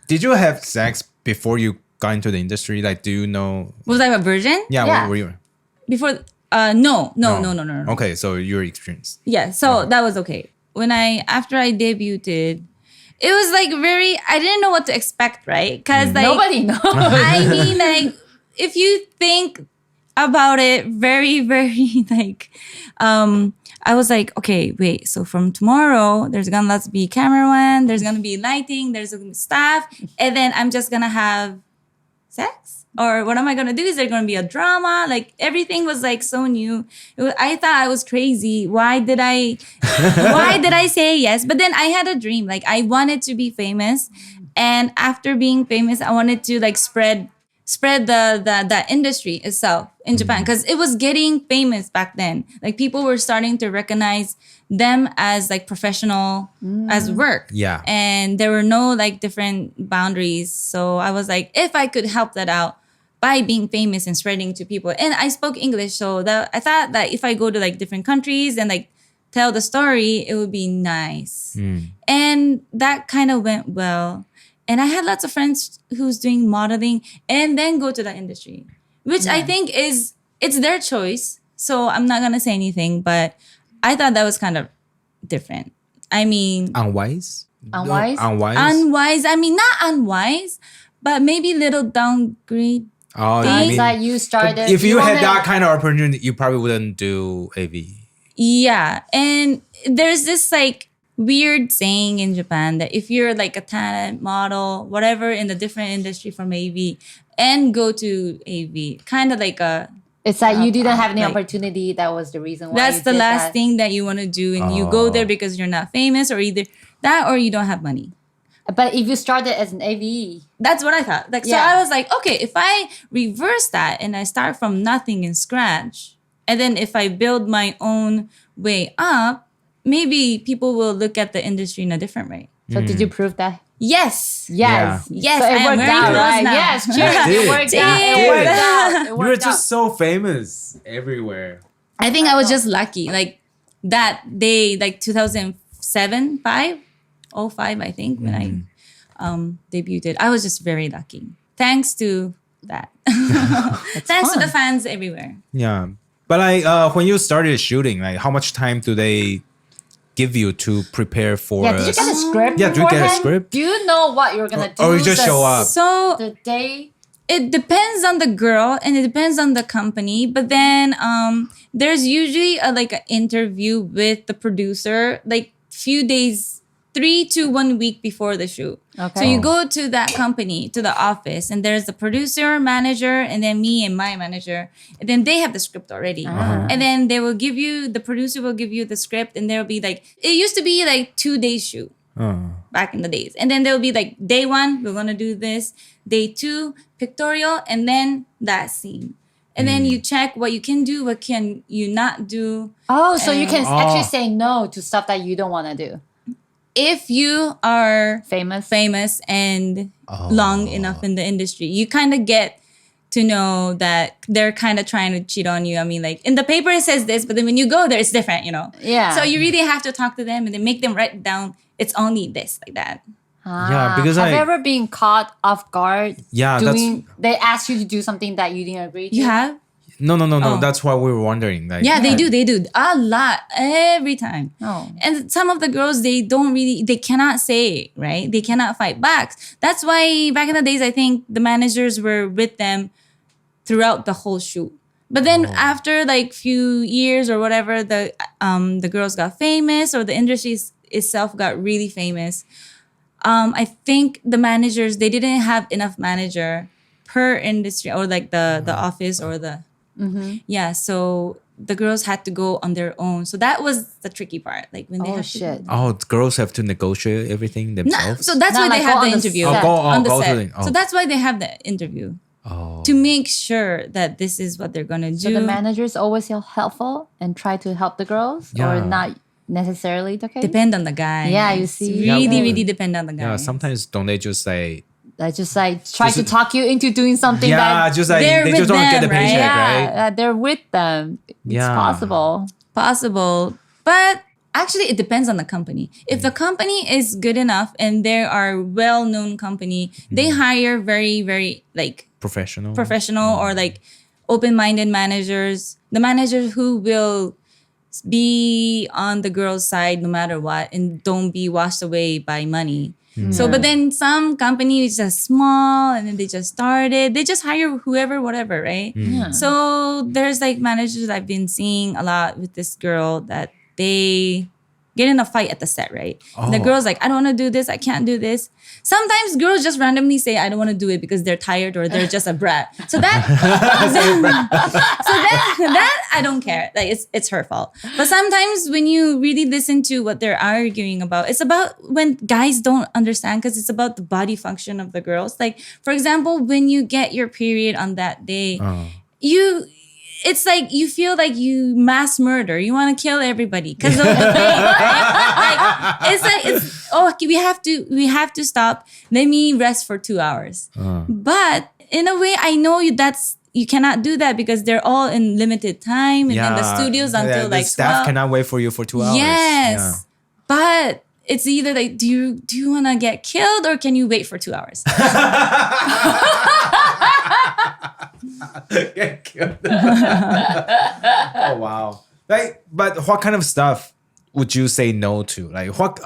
Did you have sex before you got into the industry? Like, do you know? Was I a virgin? Yeah. Yeah. What were you? Before? No. Okay, so you're experienced. Yeah, so that was okay. After I debuted, it was like I didn't know what to expect, right? Because like Nobody knows. I mean, like if you think about it very, very like, I was like, okay, wait. So from tomorrow, there's gonna be cameraman, there's gonna be lighting, there's gonna be staff, and then I'm just gonna have sex. Or what am I gonna do? Is there gonna be a drama? Like everything was like so new. I thought I was crazy. Why did I say yes? But then I had a dream. Like I wanted to be famous, and after being famous, I wanted to like spread the industry itself in Japan because it was getting famous back then. Like people were starting to recognize them as like professional as work. Yeah. And there were no like different boundaries. So I was like, if I could help that out by being famous and spreading to people. And I spoke English, so I thought that if I go to like different countries and like tell the story, it would be nice. And that kind of went well. And I had lots of friends who's doing modeling and then go to the industry, which I think it's their choice. So I'm not gonna say anything, but I thought that was kind of different. I mean, Unwise. Unwise? Unwise. I mean, not unwise, but maybe little downgrade. Oh, Things that you started. if you had that kind of opportunity, you probably wouldn't do AV. Yeah, and there's this like weird saying in Japan that if you're like a talent model, whatever in the different industry from AV and go to AV, kind of like a It's like you didn't have any like- opportunity. That was the reason why. that's you the did last that. thing that you want to do, and you go there because you're not famous, or either that or you don't have money. But if you started as an AVE, That's what I thought. Like, so Yeah. I was like, okay, if I reverse that and I start from nothing and scratch, and then if I build my own way up, maybe people will look at the industry in a different way. so did you prove that? Yes. Yes. Yes, So I it am worked very out, close right? now. Yes, cheers. Did. It worked Did. out. It worked out. It You worked were out. just so famous everywhere. I think I was just lucky. Like that day, like 2007, 05, I think, when I debuted. I was just very lucky. Thanks to that. Thanks to the fans everywhere. Yeah. But like when you started shooting, like how much time do they give you to prepare for Yeah, did you get a script? Yeah, do you get a beforehand? script? Do you know what you're gonna do? Or you just show up? So the day. it depends on the girl and it depends on the company. But then there's usually like an interview with the producer, like few days, 3 to 1 week before the shoot. Okay. So you go to that company, to the office, and there's the producer, manager, and then me and my manager. And then they have the script already. And then the producer will give you the script, and there'll be like, it used to be like 2 days shoot back in the days. And then there'll be like day 1, we're gonna do this. Day 2, pictorial, and then that scene. And then you check what you can do, what can you not do. Oh, so you can Oh. actually say no to stuff that you don't want to do. If you are Famous. and long enough in the industry, you kind of get to know that they're kind of trying to cheat on you. I mean, like in the paper it says this, but then when you go there, it's different, you know? Yeah. So you really have to talk to them and then make them write down, it's only this, like that. Yeah, because have I- you ever been caught off guard? Yeah, They asked you to do something that you didn't agree to. You have? No. Oh. That's why we were wondering. Like, Yeah, they do. A lot. Every time. Oh. And some of the girls, they cannot say, right? They cannot fight back. That's why back in the days, I think the managers were with them throughout the whole shoot. But then after like few years or whatever, the girls got famous or the industry itself got really famous. I think the managers, they didn't have enough manager per industry or like the office or the... Yeah, so the girls had to go on their own. So that was the tricky part. Like when they Oh, have shit. Oh, the girls have to negotiate everything to... No, themselves? so that's Not why like they go have on the the interview. set. On the go to set. the- oh. So that's why they have the interview. To make sure that this is what they're going to do. So the managers always helpful and try to help the girls Yeah. or not necessarily the case? Depend on the guy. Yeah, you see. Really depend on the guy. Yeah, sometimes don't they just say... Like just like try to talk you into doing something Yeah, that just like they're they with just don't get the them, right? paycheck, right? they're with them. It's Yeah. possible. Possible. But Actually, it depends on the company. If the company is good enough and they are well-known company, they hire very, very like Professional or like open-minded managers. The managers who will be on the girl's side no matter what and don't be washed away by money. So, but then some companies just small and then they just started. They just hire whoever, whatever, right? Yeah. So there's like managers I've been seeing a lot with this girl that they get in a fight at the set, right? And the girl's like, I don't want to do this. I can't do this. Sometimes girls just randomly say, I don't want to do it because they're tired or they're just a brat. So that, that I don't care. Like it's her fault. But sometimes when you really listen to what they're arguing about, it's about when guys don't understand because it's about the body function of the girls. Like, for example, when you get your period on that day, it's like you feel like you mass murder. You want to kill everybody because of the pain, right? Like we have to stop. Let me rest for 2 hours. But in a way, I know you cannot do that because they're all in limited time and then the studios until the like staff 12. cannot wait for you for 2 hours. Yes, but it's either like do you want to get killed or can you wait for 2 hours? Get killed. Oh wow! Like, but what kind of stuff would you say no to? Like what?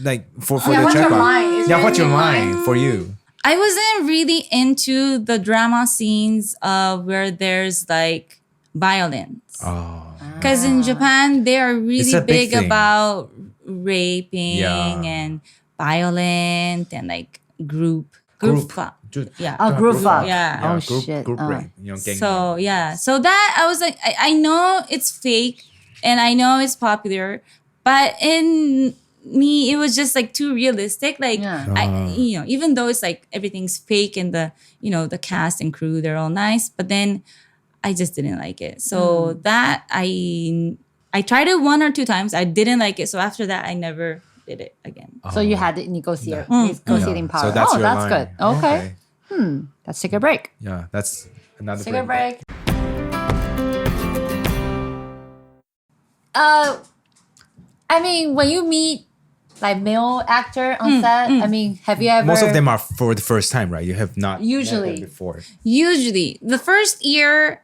Like for the what's your checkout? line? What's your line for you? I wasn't really into the drama scenes where there's like violence. Oh, Because in Japan, they are It's really a big big thing. about raping Yeah. and violent and like group. Yeah. Oh, group fuck. Yeah. Oh, group, shit. Group rape. You know, gang So rape. yeah. So that I was like, I know it's fake and I know it's popular, but in me, it was just like too realistic. Like even though it's like everything's fake and the cast and crew, they're all nice, but then I just didn't like it. So that I tried it 1 or 2 times. I didn't like it. So after that, I never did it again. So you had negotiating Yeah. power. So that's your that's line. good. Okay. Let's take a break. Yeah, that's another Take a break. I mean, when you meet like male actor on set, I mean, have you ever? Most of them are for the first time, right? You have not Usually. met them before. Usually, the first year,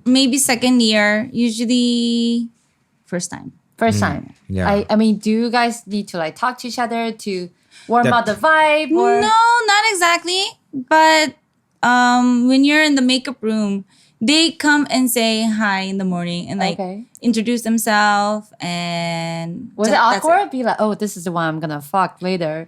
maybe second year, usually first time. First time. Yeah. I mean, do you guys need to like talk to each other to warm up the vibe? Or? No, not exactly. But when you're in the makeup room, they come and say hi in the morning and like introduce themselves and Was it that's awkward? Be like, oh, this is the one I'm gonna fuck later.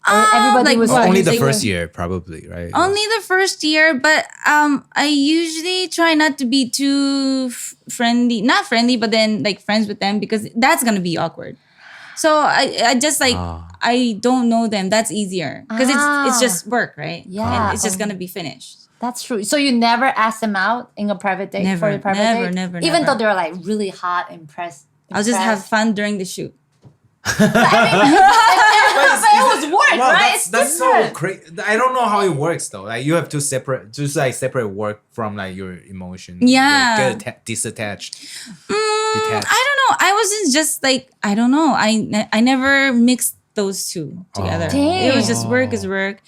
Or everybody like was what? like, Only the using first year, probably, right? Only the first year, but I usually try not to be too friendly. Not friendly, but then like friends with them because that's gonna be awkward. So I just like I don't know them. That's easier because it's just work, right? Yeah. And it's just gonna be finished. That's true. So you never ask them out in a private date Never, for your private date? never. Even though they're like really hot, impressed. I'll just have fun during the shoot. But it was work, Wow, right? that's so crazy. I don't know how it works though. Like you have to separate work from like your emotion. Yeah. Like, get disattached. Detached. I don't know. I wasn't just like I don't know. I never mixed those two together. Dang. It was just work is work,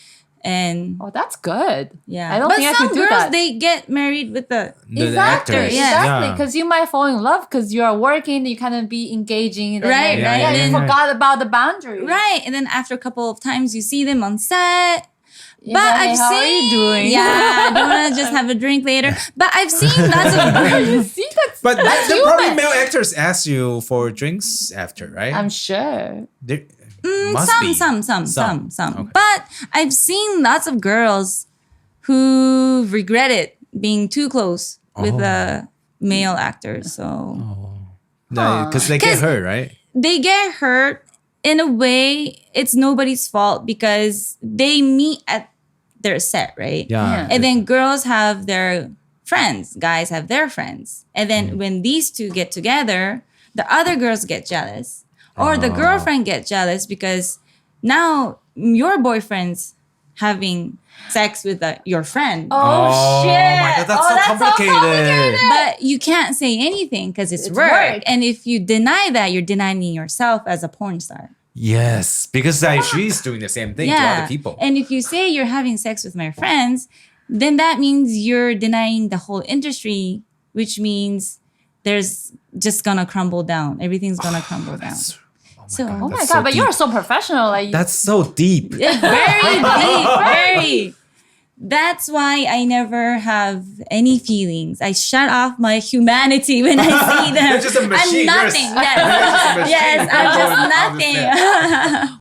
and Oh, that's good. yeah. I don't but think I some could do girls that. they get married with the The Exactly, actors. exactly. Because you might fall in love because you are working, you kind of be engaging. And then, Right, like, right. Yeah, And you then- forgot about the boundary. right, and then after a couple of times you see them on set. Yeah, But hey, I've how seen, are you doing? Yeah, I want to just have a drink later. But I've seen lots of See, that's, But that's the probably human. male actors ask you for drinks after, right? I'm sure. There must be. some. Okay. But I've seen lots of girls who regretted being too close with the male actors. So Because they get 'Cause- hurt, right? they get hurt. In a way, it's nobody's fault because they meet at their set, right? Yeah. And then girls have their friends, guys have their friends. And then when these two get together, the other girls get jealous. Or the girlfriend get jealous because now your boyfriends having sex with your friend. Oh, shit. my God, that's so complicated. But you can't say anything because it's work. And if you deny that, you're denying yourself as a porn star. Yes, because she's doing the same thing to other people. And if you say you're having sex with my friends, then that means you're denying the whole industry, which means there's just gonna crumble down. Everything's gonna crumble down. Oh my God, but you're so professional. Like That's so deep. It's very deep, very. That's why I never have any feelings. I shut off my humanity when I see them. You're just a machine. I'm nothing. You're just a machine Yes, I'm just nothing.